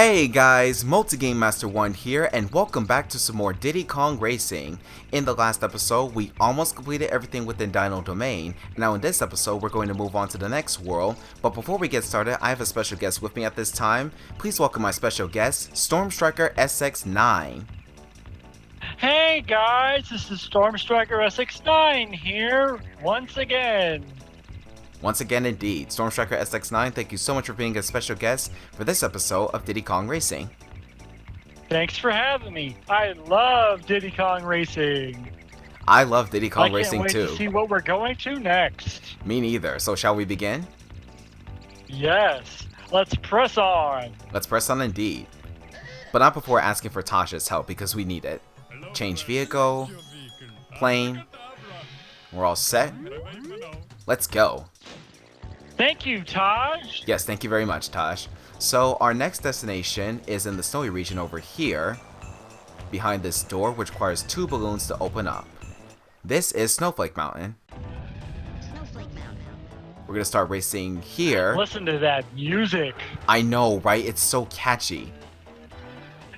Hey guys, Multigame Master 1 here, and welcome back to some more Diddy Kong Racing. In the last episode, we almost completed everything within Dino Domain, and now in this episode, we're going to move on to the next world. But before we get started, I have a special guest with me at this time. Please welcome my special guest, Stormstriker SX9. Hey guys, this is Stormstriker SX9 here, once again. Once again indeed, Stormstriker SX9, thank you so much for being a special guest for this episode of Diddy Kong Racing. Thanks for having me. I love Diddy Kong Racing. I love Diddy Kong Racing too. I can't wait to see what we're going to next. Me neither, so shall we begin? Yes, let's press on. Let's press on indeed. But not before asking for Tasha's help because we need it. Change vehicle, plane, we're all set. Let's go. Thank you, Taj. Yes, thank you very much, Taj. So our next destination is in the snowy region over here, behind this door, which requires 2 balloons to open up. This is Snowflake Mountain. Snowflake Mountain. We're gonna start racing here. Listen to that music. I know, right? It's so catchy.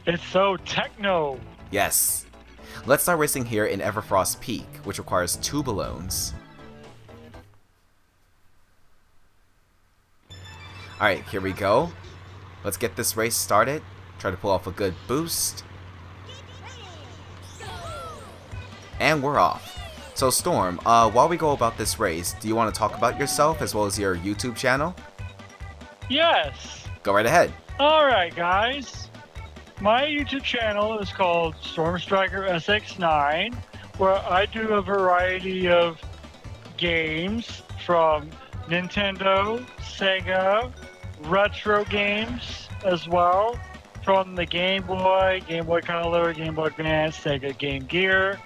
It's so techno. Yes. Let's start racing here in Everfrost Peak, which requires 2 balloons. Alright, here we go. Let's get this race started. Try to pull off a good boost. And we're off. So Storm, while we go about this race, do you want to talk about yourself as well as your YouTube channel? Yes. Go right ahead. Alright, guys. My YouTube channel is called Stormstriker SX9, where I do a variety of games from Nintendo, Sega, retro games as well, from the Game Boy, Game Boy Color, Game Boy Advance, Sega Game Gear.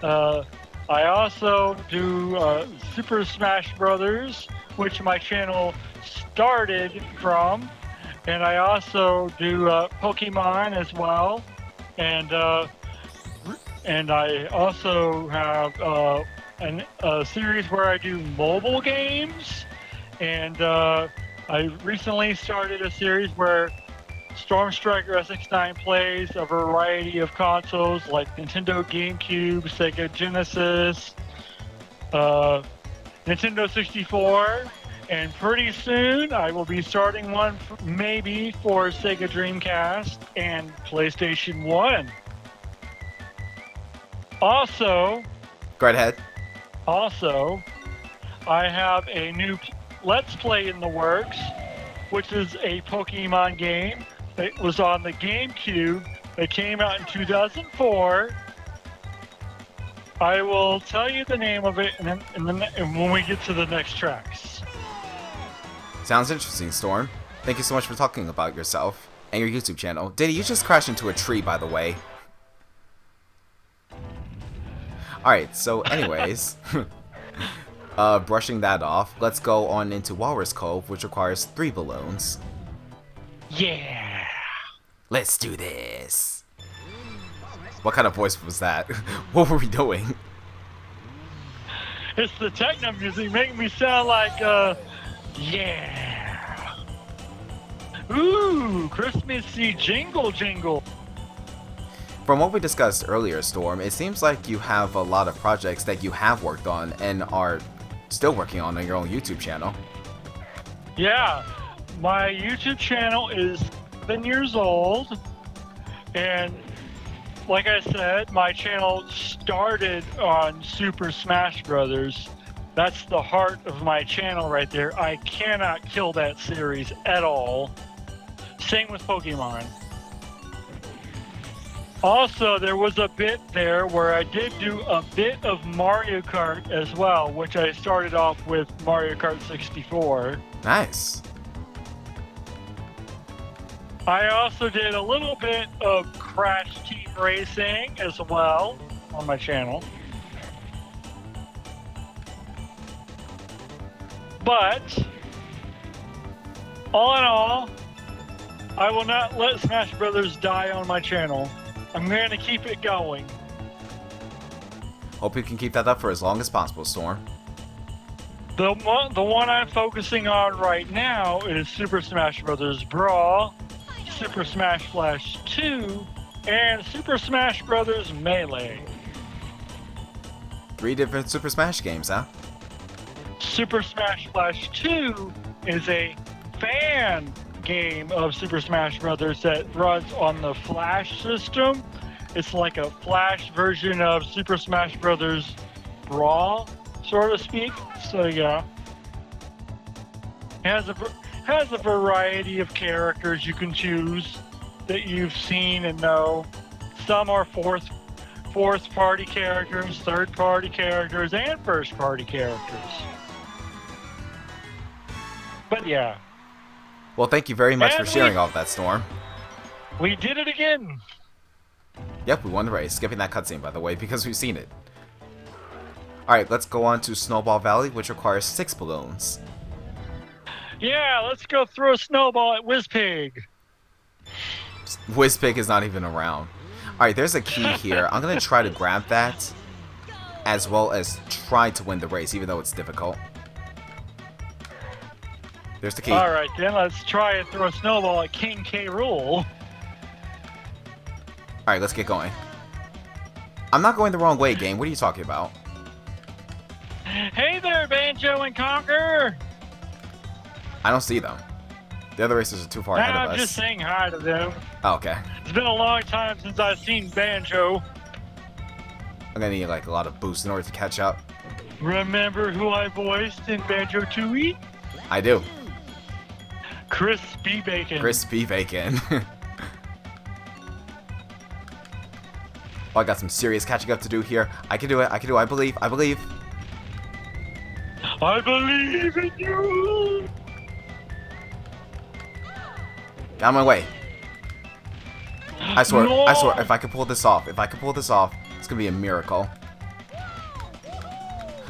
I also do Super Smash Brothers, which my channel started from, and I also do Pokemon as well, and I also have a series where I do mobile games, and I recently started a series where Stormstriker SX9 plays a variety of consoles like Nintendo GameCube, Sega Genesis, Nintendo 64, and pretty soon I will be starting one maybe for Sega Dreamcast and PlayStation 1. Also, Go right ahead. Also, I have a new Let's Play in the works, which is a Pokemon game. It was on the GameCube. It came out in 2004. I will tell you the name of it and when we get to the next tracks. Sounds interesting, Storm. Thank you so much for talking about yourself and your YouTube channel. Diddy, you just crashed into a tree, by the way. Alright, so anyways, brushing that off, let's go on into Walrus Cove, which requires 3 balloons. Yeah! Let's do this! What kind of voice was that? What were we doing? It's the techno music making me sound like, yeah! Ooh, Christmassy jingle jingle! From what we discussed earlier, Storm, it seems like you have a lot of projects that you have worked on and are still working on your own YouTube channel. Yeah, my YouTube channel is 7 years old, and like I said, my channel started on Super Smash Brothers. That's the heart of my channel right there. I cannot kill that series at all. Same with Pokemon. Also, there was a bit there where I did do a bit of Mario Kart as well, which I started off with Mario Kart 64. Nice. I also did a little bit of Crash Team Racing as well on my channel. But, all in all, I will not let Smash Brothers die on my channel. I'm going to keep it going. Hope you can keep that up for as long as possible, Storm. The one I'm focusing on right now is Super Smash Bros. Brawl, Super Smash Bros. 2 and Super Smash Bros. Melee. 3 different Super Smash games, huh? Super Smash Bros. 2 is a fan game of Super Smash Bros. That runs on the Flash system. It's like a Flash version of Super Smash Bros. Brawl, so to speak. So yeah, has a variety of characters you can choose that you've seen and know. Some are fourth party characters, third party characters, and first party characters. But yeah. Well, thank you very much And for sharing all of that, Storm. We did it again. Yep, we won the race. Skipping that cutscene, by the way, because we've seen it. Alright, let's go on to Snowball Valley, which requires 6 balloons. Yeah, let's go throw a snowball at Whizpig. Whizpig is not even around. Alright, there's a key here. I'm going to try to grab that, as well as try to win the race, even though it's difficult. There's the key. Alright, then let's try and throw a snowball at King K. Rool. Alright, let's get going. I'm not going the wrong way, game. What are you talking about? Hey there, Banjo and Conker! I don't see them. The other racers are too far ahead of I'm us. just saying hi to them. Oh, okay. It's been a long time since I've seen Banjo. I'm gonna need like a lot of boosts in order to catch up. Remember who I voiced in Banjo-Tooie? I do. Crispy Bacon. Crispy bacon. Oh, I got some serious catching up to do here. I can do it. I can do it. I believe. I believe. I believe in you! Get out of my way. I swear. No! I swear. If I could pull this off. If I could pull this off, it's gonna be a miracle.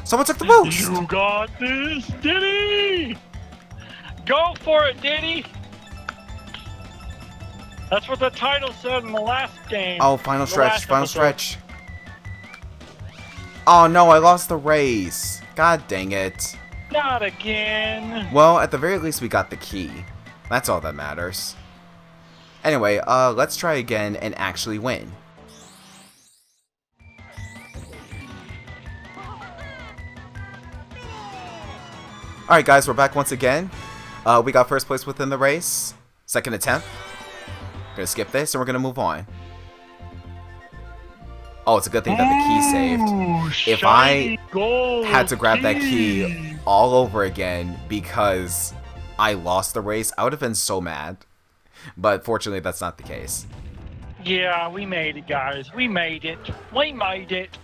Someone took the boost! You got this, Diddy! Go for it, Diddy! That's what the title said in the last game. Oh, final The stretch. last Final episode. stretch. Oh no, I lost the race. God dang it. Not again. Well, at the very least, we got the key. That's all that matters. Anyway, let's try again and actually win. Alright guys, we're back once again. We got first place within the race. Second attempt. Gonna skip this and we're gonna move on. Oh, it's a good thing that the key saved. If I had to grab that key all over again because I lost the race, I would have been so mad. But fortunately, that's not the case. Yeah, we made it, guys. We made it. We made it.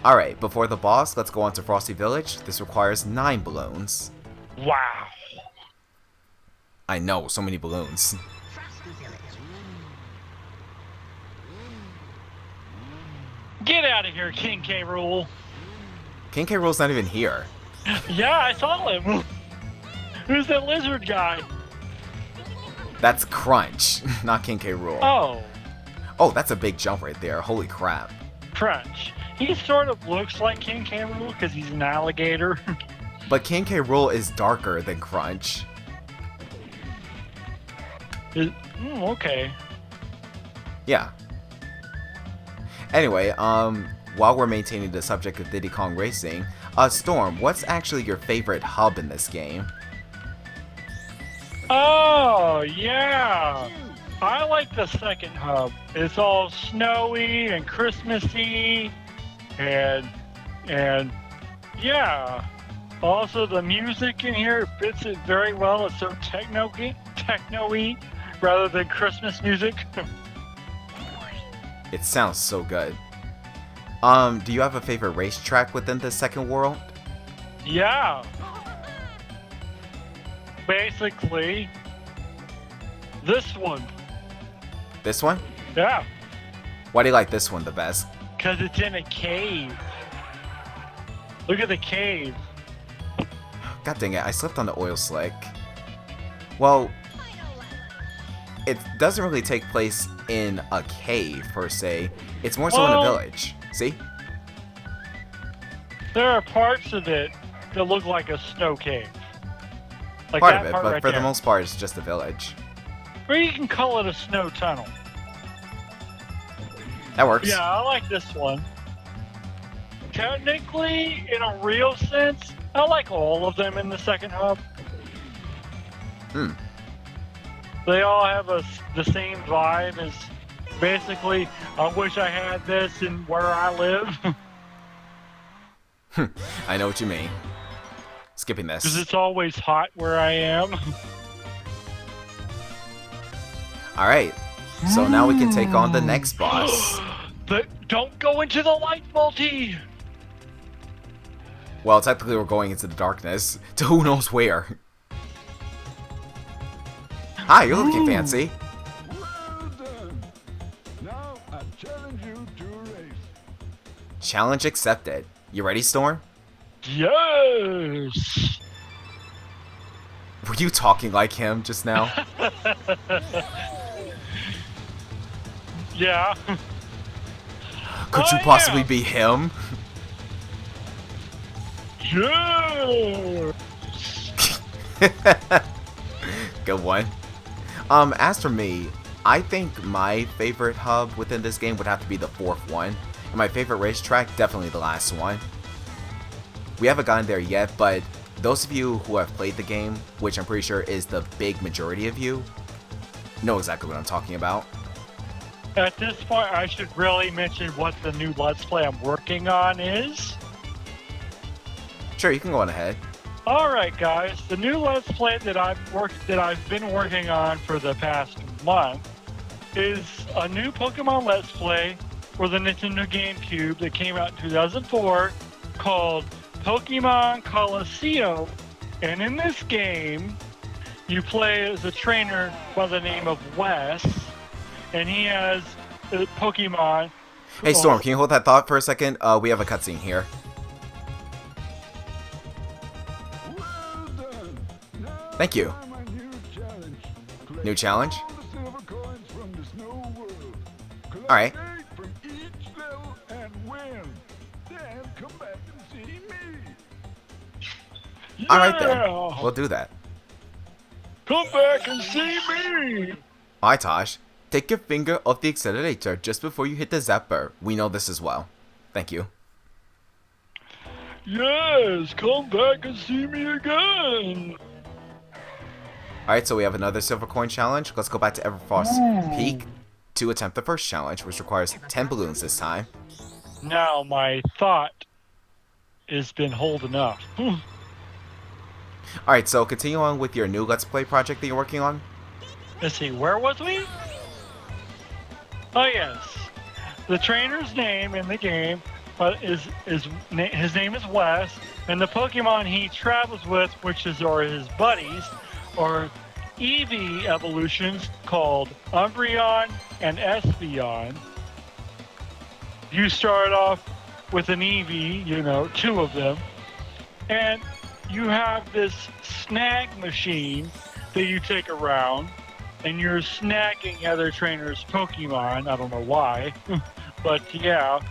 Alright, before the boss, let's go on to Frosty Village. This requires 9 balloons. Wow. I know, so many balloons. Frosty Village. Get out of here, King K. Rool. King K. Rool's not even here. Yeah, I saw him. Who's that lizard guy? That's Crunch, not King K. Rool. Oh, Oh, that's a big jump right there. Holy crap. Crunch. He sort of looks like King K. Rool because he's an alligator. But King K. Rool is darker than Crunch. Okay. Yeah. Anyway, while we're maintaining the subject of Diddy Kong Racing, Storm, what's actually your favorite hub in this game? Oh, yeah. I like the second hub. It's all snowy and Christmassy and yeah. Also the music in here fits it very well. It's so techno-y rather than Christmas music. It sounds so good. Do you have a favorite racetrack within the second world? Yeah. Basically, this one. This one? Yeah. Why do you like this one the best? Because it's in a cave. Look at the cave. God dang it, I slipped on the oil slick. Well, it doesn't really take place in a cave, per se. It's more so in a village. See? There are parts of it that look like a snow cave. Like Part that of it, part but right for there. the most part, it's just a village. Or you can call it a snow tunnel. That works. Yeah, I like this one. Technically, in a real sense, I like all of them in the second hub. Hmm. They all have the same vibe as basically, I wish I had this in where I live. I know what you mean. Skipping Because this. it's always hot where I am. Alright. So now we can take on the next boss. Don't go into the light multi! Well, technically we're going into the darkness. To who knows where. Hi, you're looking fancy. Well done. Now I challenge you to a race. Challenge accepted. You ready, Storm? Yes! Were you talking like him just now? Yeah. Could you possibly be him? Yeah. Good one. As for me, I think my favorite hub within this game would have to be the 4th one. And my favorite racetrack, definitely the last one. We haven't gotten there yet, but those of you who have played the game, which I'm pretty sure is the big majority of you, know exactly what I'm talking about. At this point, I should really mention what the new Let's Play I'm working on is. Sure, you can go on ahead. Alright guys, the new Let's Play that I've been working on for the past month is a new Pokemon Let's Play for the Nintendo GameCube that came out in 2004 called Pokemon Coliseum. And in this game, you play as a trainer by the name of Wes, and he has a Pokemon. Hey Storm, can you hold that thought for a second? We have a cutscene here. Well done. Now Thank you. my new challenge. Collect New challenge? all the silver coins from the snow world. Collect Alright. 8 from each level and win. Then come back and see me. Alright then. Yeah! We'll do that. Come back and see me! Alright, Tosh. Take your finger off the accelerator just before you hit the zapper. We know this as well. Thank you. Yes, come back and see me again! Alright, so we have another silver coin challenge. Let's go back to Everfrost Peak to attempt the first challenge, which requires 10 balloons this time. Now my thought has been holding up. Alright, so continue on with your new Let's Play project that you're working on. Let's see, where was we? Oh yes, the trainer's name in the game his name is Wes, and the Pokemon he travels with, are his buddies, are Eevee evolutions called Umbreon and Espeon. You start off with an Eevee, 2 of them, and you have this snag machine that you take around, and you're snagging other trainers' Pokemon. I don't know why, but yeah.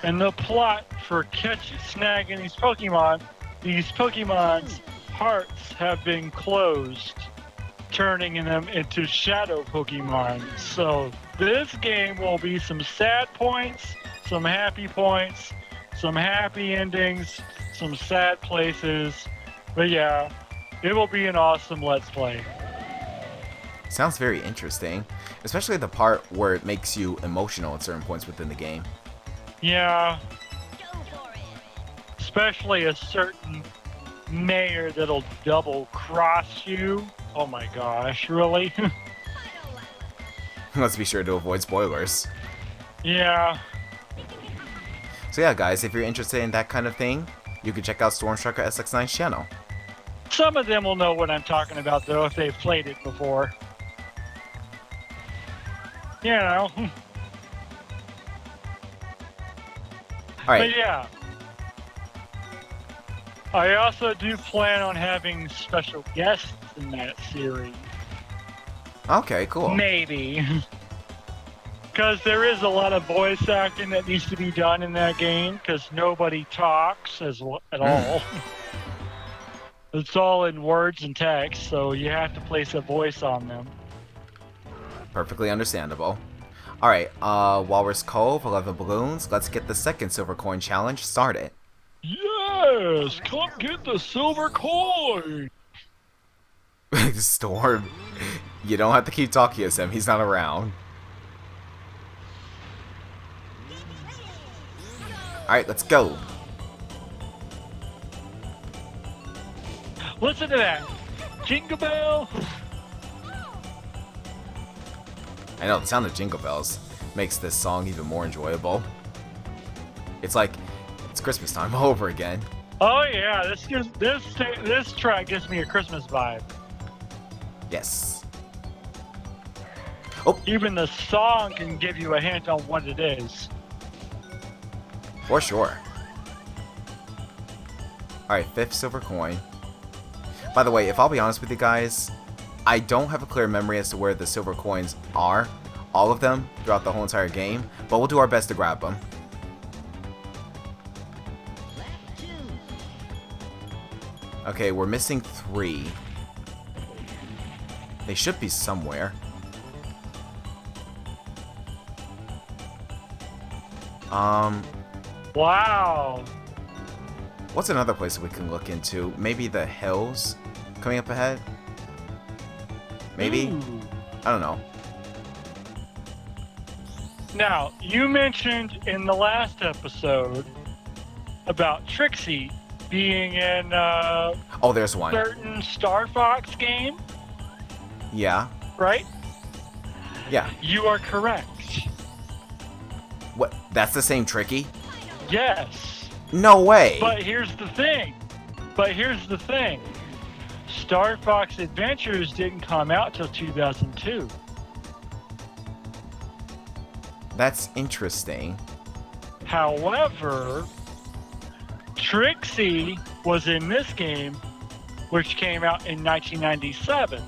And the plot for snagging these Pokemon's hearts have been closed, turning them into shadow Pokemon. So this game will be some sad points, some happy points, some happy endings, some sad places. But yeah, it will be an awesome Let's Play. Sounds very interesting, especially the part where it makes you emotional at certain points within the game. Yeah, Go for it. especially a certain mayor that'll double cross you. Oh my gosh, really? Let's be sure to avoid spoilers. Yeah. So yeah, guys, if you're interested in that kind of thing, you can check out Stormstriker SX9's channel. Some of them will know what I'm talking about, though, if they've played it before. You know. Alright, But yeah. I also do plan on having special guests in that series. okay, cool. Maybe. Because there is a lot of voice acting that needs to be done in that game, because nobody talks at all. It's all in words and text, so you have to place a voice on them. Perfectly understandable. Alright, Walrus Cove, 11 balloons. Let's get the second silver coin challenge started. Yes! Come get the silver coin! Storm, you don't have to keep talking to him. He's not around. Alright, let's go. Listen to that! Jingle bell! I know, the sound of jingle bells makes this song even more enjoyable. It's like it's Christmas time all over again. Oh yeah, this track gives me a Christmas vibe. Yes. Even the song can give you a hint on what it is. For sure. Alright, 5th silver coin. By the way, if I'll be honest with you guys, I don't have a clear memory as to where the silver coins are. All of them throughout the whole entire game. But we'll do our best to grab them. Okay, we're missing 3. They should be somewhere. Wow. What's another place we can look into? Maybe the hills coming up ahead? Maybe? Ooh. I don't know. Now, you mentioned in the last episode about Trixie being in a Oh, there's one. certain Star Fox game, Yeah. right? Yeah. You are correct. What? That's the same Tricky? Yes. No way! But here's the thing. Star Fox Adventures didn't come out till 2002. That's interesting. However, Trixie was in this game, which came out in 1997.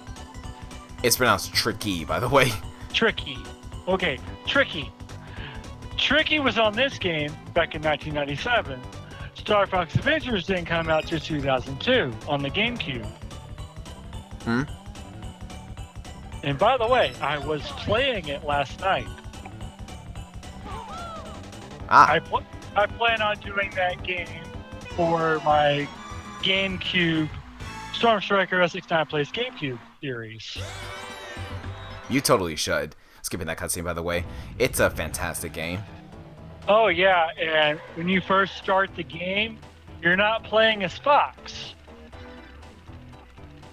It's pronounced Tricky, by the way. Tricky. Okay, Tricky. Tricky was on this game back in 1997. Star Fox Adventures didn't come out till 2002 on the GameCube. Hmm? And by the way, I was playing it last night. Ah, I plan on doing that game for my GameCube Storm Striker SX9 Plays GameCube series. you totally should. Skipping that cutscene, by the way. It's a fantastic game. Oh yeah, and when you first start the game, you're not playing as Fox.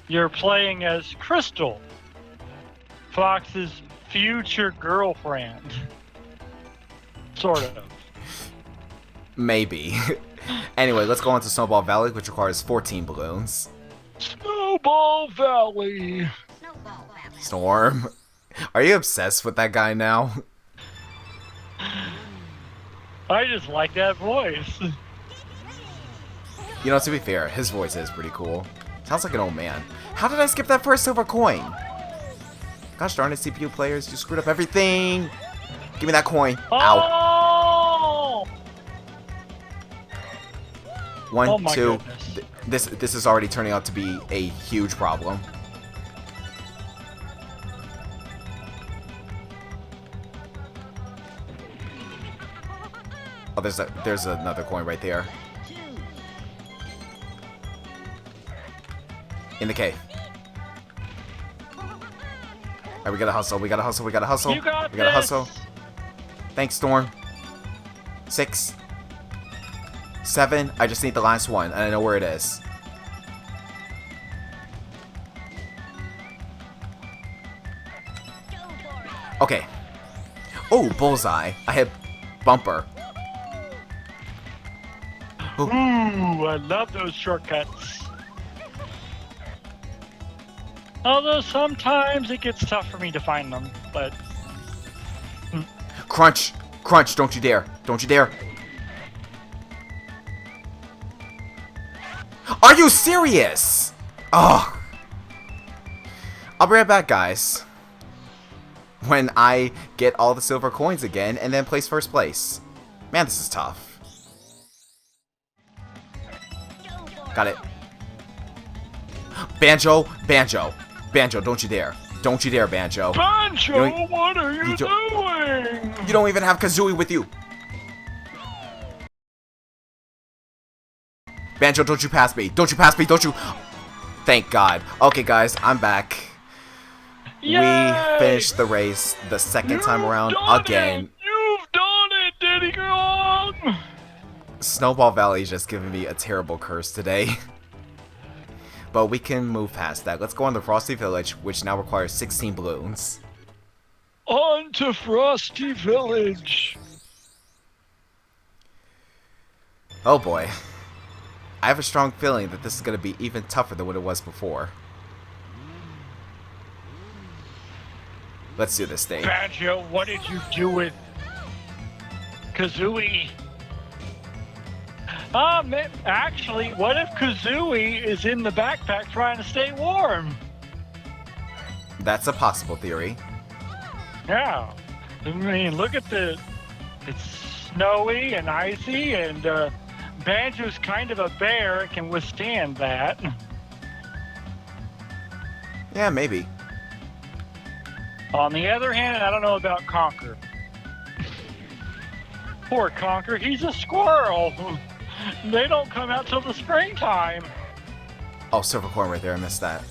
You're playing as Crystal, Fox's future girlfriend. Sort of. Maybe. Anyway, let's go on to Snowball Valley, which requires 14 balloons. Snowball Valley. Snowball Valley. Storm, are you obsessed with that guy now? I just like that voice. You know, to be fair, his voice is pretty cool. Sounds like an old man. How did I skip that first silver coin? Gosh darn it, CPU players, you screwed up everything. Give me that coin. Ow. Oh! 1, Oh my 2. goodness. This is already turning out to be a huge problem. Oh, there's another coin right there. In the cave. Alright, we gotta hustle, we gotta hustle, we gotta hustle. You got We gotta this. hustle. Thanks, Storm. 6. 7. I just need the last one, and I know where it is. Okay. Oh, bullseye. I hit bumper. Ooh, I love those shortcuts. Although sometimes it gets tough for me to find them, but Crunch! Crunch! Don't you dare! Don't you dare! Are you serious? Oh. I'll be right back, guys. When I get all the silver coins again and then place first place. Man, this is tough. Got it. Banjo! Banjo! Banjo, don't you dare. Don't you dare, Banjo. Banjo, what are you doing? You don't even have Kazooie with you. Banjo, don't you pass me. Don't you pass me. Don't you. Thank God. Okay, guys, I'm back. Yay! We finished the race the second time around again. You've done it, Diddy Kong! Snowball Valley is just giving me a terrible curse today. But we can move past that. Let's go on to Frosty Village, which now requires 16 balloons. On to Frosty Village. Oh boy. I have a strong feeling that this is going to be even tougher than what it was before. Let's do this thing. Banjo, what did you do with Kazooie? Actually, what if Kazooie is in the backpack trying to stay warm? That's a possible theory. Yeah. I mean, look at it's snowy and icy, and Banjo's kind of a bear and can withstand that. Yeah, maybe. On the other hand, I don't know about Conker. Poor Conker, he's a squirrel. They don't come out till the springtime. Oh, silver coin right there. I missed that.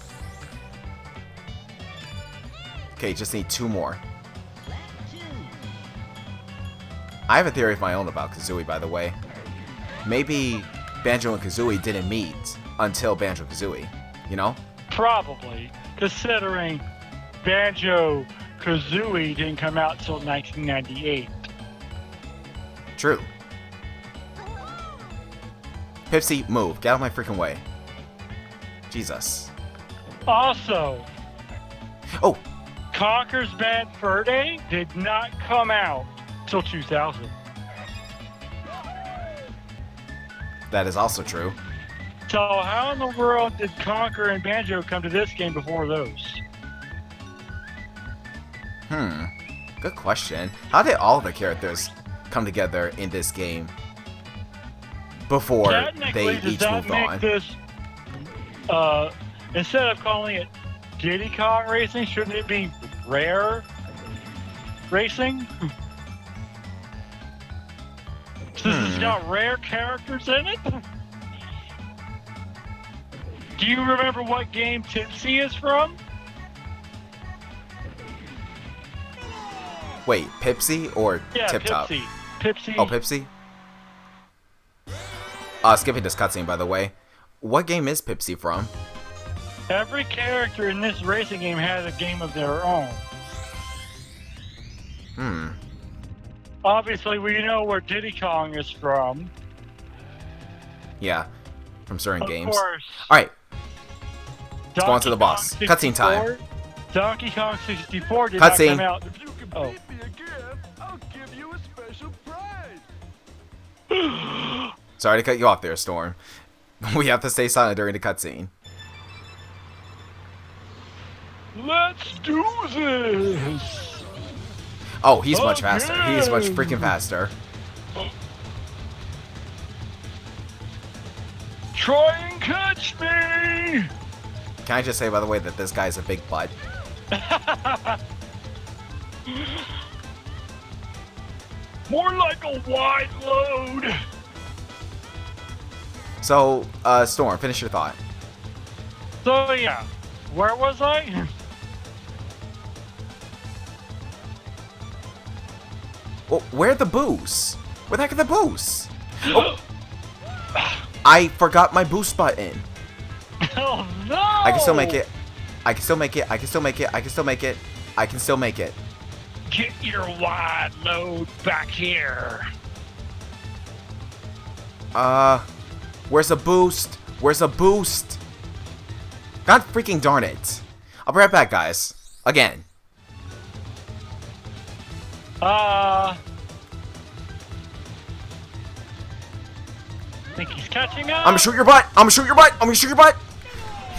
Okay, just need 2 more. I have a theory of my own about Kazooie, by the way. Maybe Banjo and Kazooie didn't meet until Banjo-Kazooie, you know? Probably, considering Banjo-Kazooie didn't come out till 1998. True. Pipsy, move. Get out of my freaking way. Jesus. Also, Oh! Conker's Bad Fur Day did not come out till 2000. That is also true. So how in the world did Conker and Banjo come to this game before those? Good question. How did all the characters come together in this game before they each moved on? This, instead of calling it Diddy Kong Racing, shouldn't it be Rare Racing? Since it's got rare characters in it? Do you remember what game Tipsy is from? Wait, Pipsy or Yeah, Tip Top? Pipsy. Pipsy. Oh, Pipsy? Skipping this cutscene, by the way. What game is Pipsy from? Every character in this racing game has a game of their own. Obviously, we know where Diddy Kong is from. Yeah, from certain Of games. course. Alright, let's go on to Donkey the boss. Kong Cutscene time. 64 Donkey Kong 64 did Cutscene. not come out. If you can Oh. beat me again, I'll give you a special prize. Sorry to cut you off there, Storm. We have to stay silent during the cutscene. Let's do this! Oh, he's much faster. He's much Again. freaking faster. Try and catch me! Can I just say, by the way, that this guy's a big butt? More like a wide load! So, Storm, finish your thought. So yeah, where was I? Well, where are the boosts? Where the heck are the boosts? Oh, I forgot my boost button. Oh no! I can still make it. I can still make it. I can still make it. I can still make it. I can still make it. Get your wide load back here. Where's a boost? Where's a boost? God freaking darn it. I'll be right back, guys. Again. Think he's catching up? I'm gonna shoot your butt. I'm gonna shoot your butt. I'm gonna shoot your butt.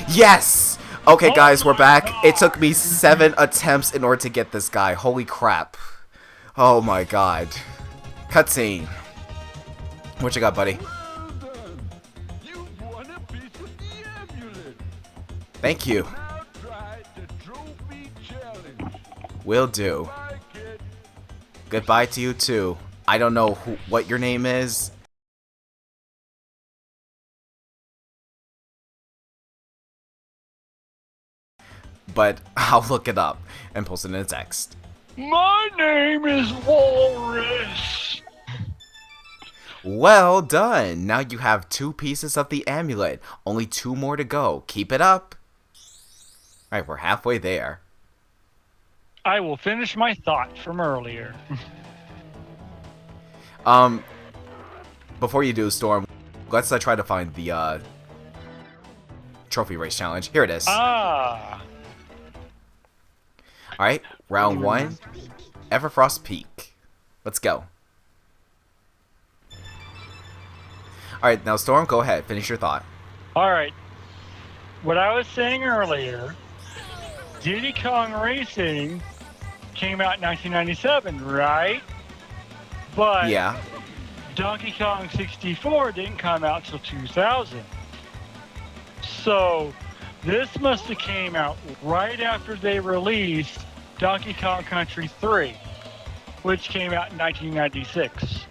Yes. Okay, guys, we're back. It took me 7 attempts in order to get this guy. Holy crap. Oh my god. Cutscene. What you got, buddy? Well done. You've won a piece of the amulet. Thank you. Now try the trophy chest Will do. Bye, kid. Goodbye to you too. I don't know what your name is. But I'll look it up and post it in a text. My name is Walrus. Well done! Now you have 2 pieces of the amulet. Only 2 more to go. Keep it up. Alright, we're halfway there. I will finish my thought from earlier. Before you do, Storm, let's try to find the trophy race challenge. Here it is. Ah. Alright, round 1, Everfrost Peak. Let's go. Alright, now Storm, go ahead. Finish your thought. All right. What I was saying earlier, Diddy Kong Racing came out in 1997, right? But Yeah. Donkey Kong 64 didn't come out till 2000. So this must have came out right after they released Donkey Kong Country 3, which came out in 1996.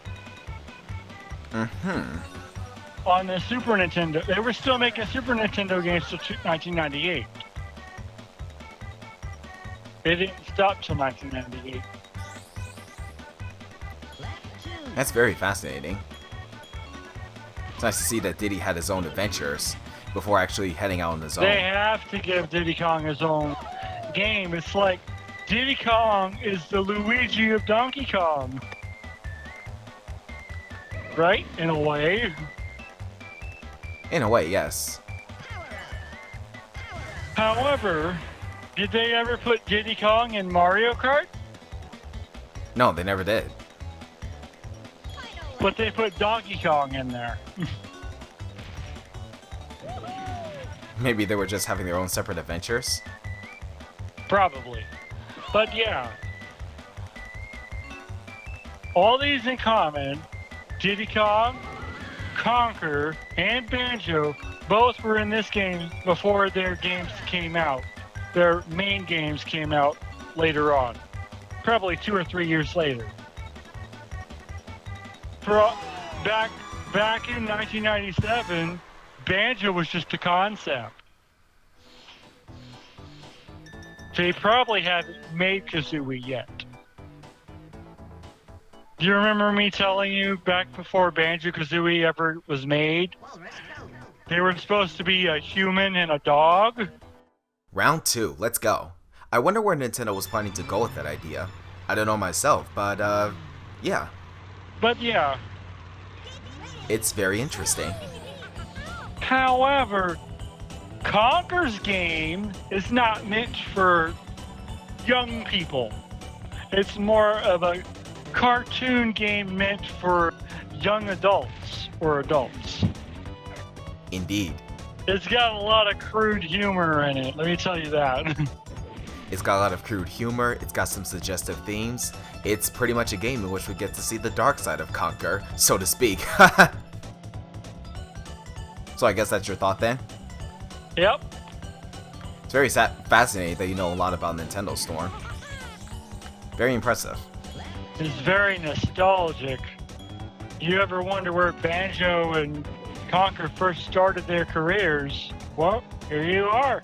On the Super Nintendo. They were still making Super Nintendo games till 1998. They didn't stop till 1998. That's very fascinating. It's nice to see that Diddy had his own adventures before actually heading out on his own. They have to give Diddy Kong his own game. It's like Diddy Kong is the Luigi of Donkey Kong. Right? In a way. In a way, yes. However, did they ever put Diddy Kong in Mario Kart? No, they never did. But they put Donkey Kong in there. Maybe they were just having their own separate adventures. Probably. But yeah. All these in common, Diddy Kong, Conker, and Banjo both were in this game before their games came out. Their main games came out later on. Probably 2 or 3 years later. Back in 1997, Banjo was just a concept. They probably haven't made Kazooie yet. Do you remember me telling you back before Banjo-Kazooie ever was made? They were supposed to be a human and a dog? Round 2, let's go. I wonder where Nintendo was planning to go with that idea. I don't know myself, but yeah. But yeah. It's very interesting. However, Conker's game is not meant for young people. It's more of a cartoon game meant for young adults or adults. Indeed. It's got a lot of crude humor in it, let me tell you that. It's got a lot of crude humor, it's got some suggestive themes. It's pretty much a game in which we get to see the dark side of Conker, so to speak. So I guess that's your thought then? Yep. It's very fascinating that you know a lot about Nintendo, Storm. Very impressive. It's very nostalgic. You ever wonder where Banjo and Conker first started their careers? Well, here you are.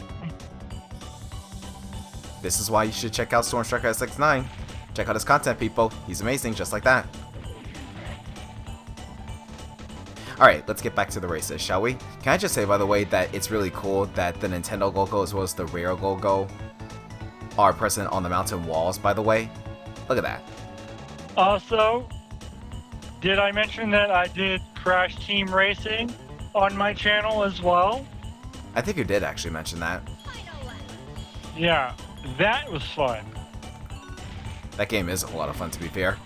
This is why you should check out Storm Striker SX9. Check out his content, people. He's amazing, just like that. Alright, let's get back to the races, shall we? Can I just say, by the way, that it's really cool that the Nintendo logo as well as the Rare logo are present on the mountain walls, by the way. Look at that. Also, did I mention that I did Crash Team Racing on my channel as well? I think you did actually mention that. Yeah, that was fun. That game is a lot of fun, to be fair.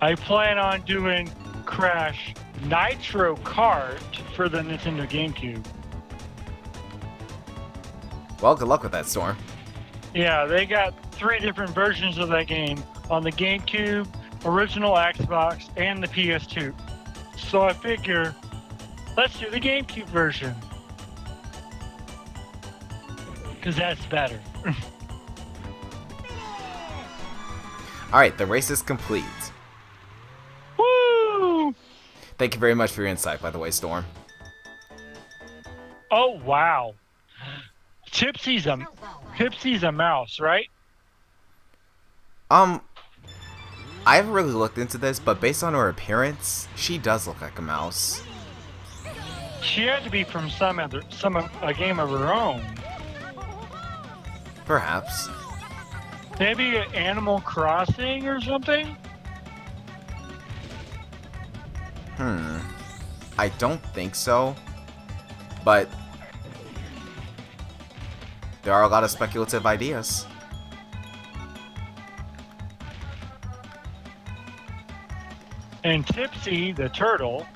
I plan on doing Crash Nitro Kart for the Nintendo GameCube. Well, good luck with that, Storm. Yeah, they got 3 different versions of that game on the GameCube, original Xbox, and the PS2. So I figure, let's do the GameCube version. because that's better. Alright, the race is complete. Woo! Thank you very much for your insight, by the way, Storm. Oh, wow. Tipsy's a mouse, right? I haven't really looked into this, but based on her appearance, she does look like a mouse. She had to be from a game of her own. Perhaps. Maybe Animal Crossing or something? I don't think so. But there are a lot of speculative ideas. And Tipsy, the turtle.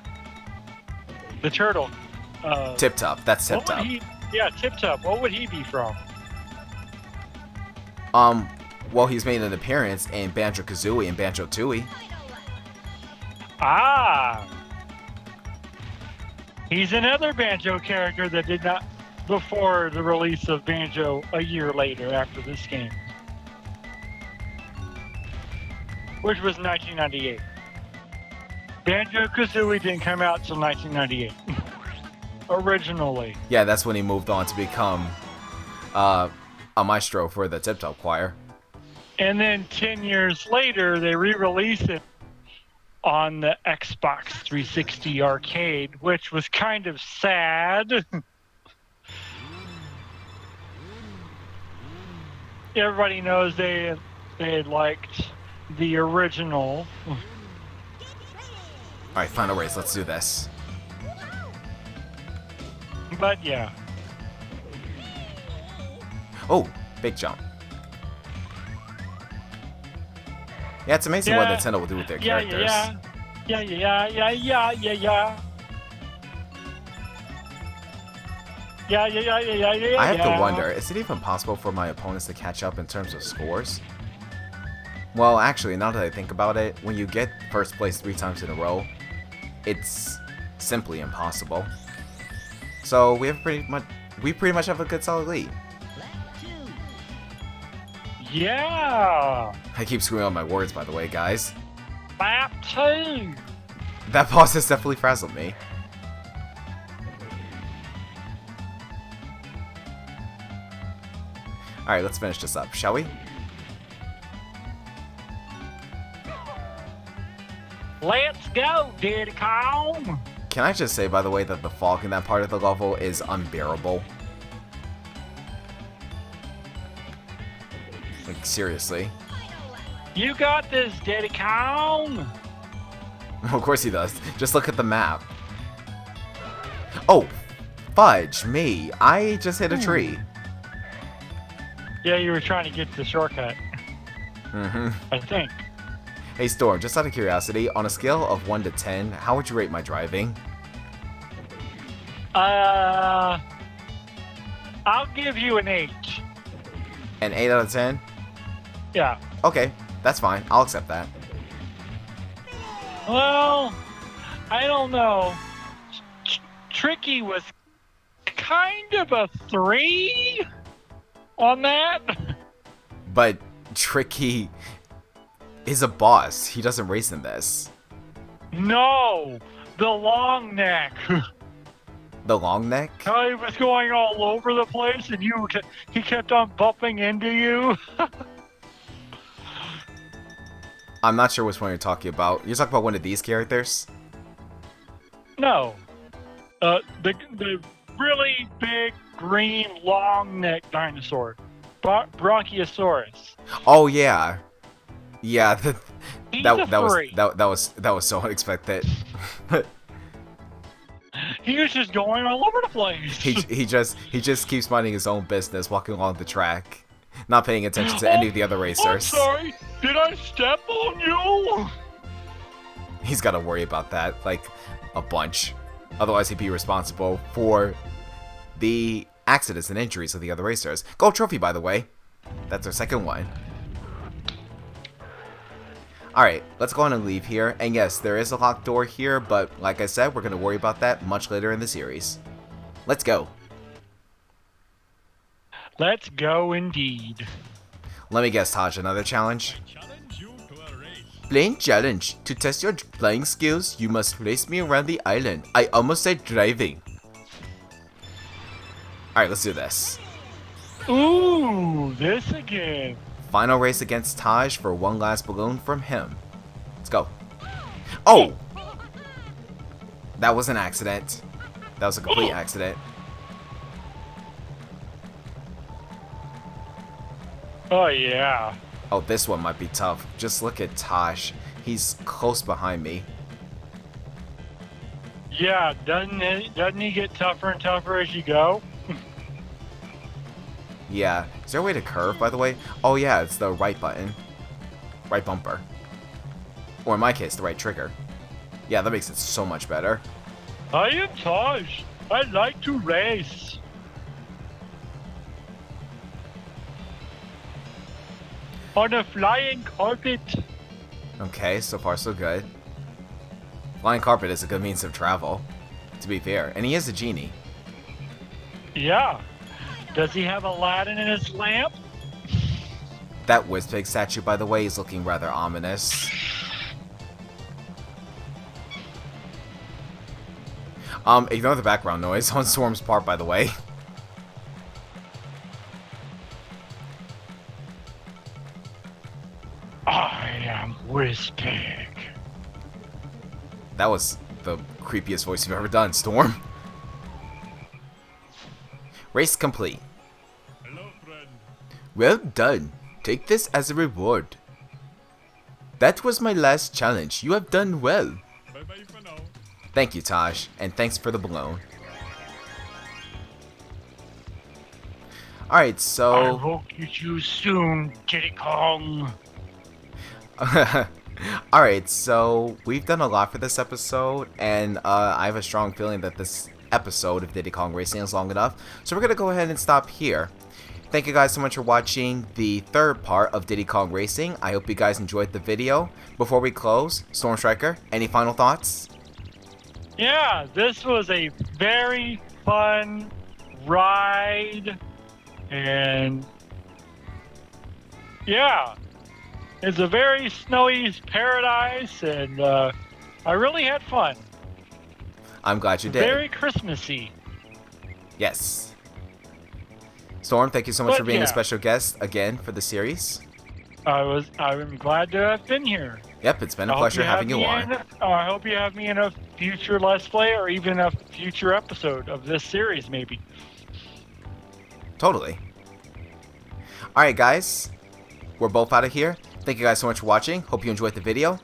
Tip Top, that's Tip What Top. would he? Yeah, Tip Top. What would he be from? Well, he's made an appearance in Banjo-Kazooie and Banjo-Tooie. Ah! He's another Banjo character that did not before the release of Banjo a year later after this game, which was 1998. Banjo-Kazooie didn't come out till 1998. Originally. Yeah, that's when he moved on to become a maestro for the Tip Top Choir. And then 10 years later, they re-released it on the Xbox 360 arcade, which was kind of sad. Everybody knows they liked the original. Alright, final race, let's do this. But yeah. Oh, big jump. Yeah, it's amazing what Yeah. Nintendo will do with their Yeah, characters. yeah. Yeah. I have to wonder, is it even possible for my opponents to catch up in terms of scores? Well, actually, now that I think about it, when you get first place 3 times in a row, it's simply impossible. So we pretty much have a good solid lead. Yeah. I keep screwing up my words, by the way, guys. Map 2. That pause has definitely frazzled me. Alright, let's finish this up, shall we? Let's go, Diddy Kong. Can I just say, by the way, that the fog in that part of the level is unbearable? Like, seriously. You got this, Diddy Kong. Of course he does. Just look at the map. Oh, fudge me. I just hit a tree. Yeah, you were trying to get the shortcut. Mm-hmm. I think. Hey, Storm, just out of curiosity, on a scale of 1 to 10, how would you rate my driving? I'll give you an 8. An 8 out of 10? Yeah. Okay, that's fine. I'll accept that. Well, I don't know. Tricky was kind of a 3 on that. But Tricky is a boss. He doesn't race in this. No, the long neck. The long neck? How he was going all over the place, and he kept on bumping into you. I'm not sure which one you're talking about. You're talking about one of these characters? No, the really big green long neck dinosaur, Bronchiosaurus. Oh yeah, yeah. He's That a furry. was so unexpected. He was just going all over the place. he just keeps minding his own business, walking along the track, not paying attention to any of the other I'm racers. sorry, did I step on you? He's got to worry about that like a bunch. Otherwise, he'd be responsible for the accidents and injuries of the other racers. Gold trophy, by the way. That's our second one. Alright, let's go on and leave here. And yes, there is a locked door here, but like I said, we're going to worry about that much later in the series. Let's go. Let's go indeed. Let me guess, Taj, another challenge? Challenge you to a race. Playing challenge. To test your flying skills, you must race me around the island. I almost said driving. Alright, let's do this. Ooh, this again. Final race against Taj for one last balloon from him. Let's go. Oh! That was an accident. That was a complete accident. Oh, yeah. Oh, this one might be tough. Just look at Taj. He's close behind me. Yeah, doesn't he get tougher and tougher as you go? Yeah. Is there a way to curve, by the way? Oh, yeah, it's the right button. Right bumper. Or in my case, the right trigger. Yeah, that makes it so much better. I am Taj. I like to race. On a flying carpet. Okay, so far so good. Flying carpet is a good means of travel, to be fair. And he is a genie. Yeah. Does he have Aladdin in his lamp? That Wizpig statue, by the way, is looking rather ominous. Ignore the background noise on Storm's part, by the way. I am Wizpig. That was the creepiest voice you've ever done, Storm. Race complete. Hello, friend. Well done. Take this as a reward. That was my last challenge. You have done well. Bye-bye for now. Thank you, Taj, and thanks for the balloon. Alright, I so... will get you soon, Diddy Kong. Alright, so we've done a lot for this episode, and I have a strong feeling that this episode of Diddy Kong Racing is long enough, so we're going to go ahead and stop here. Thank you guys so much for watching the third part of Diddy Kong Racing. I hope you guys enjoyed the video. Before we close, Storm Striker, any final thoughts? Yeah, this was a very fun ride. And yeah, it's a very snowy paradise, and I really had fun. I'm glad you did. Very Christmassy. Yes. Storm, thank you so much for being yeah. a special guest again for the series. I'm glad to have been here. Yep, it's been a I hope pleasure have having you me on. I hope you have me in a future Let's Play or even a future episode of this series, maybe. Totally. Alright guys, we're both out of here. Thank you guys so much for watching. Hope you enjoyed the video.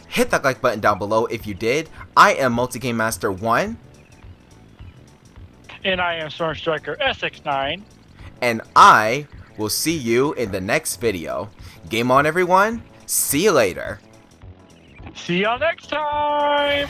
Hit that like button down below if you did. I am Multigame Master 1. And I am Storm Striker SX9. And I will see you in the next video. Game on everyone. See you later. See y'all next time!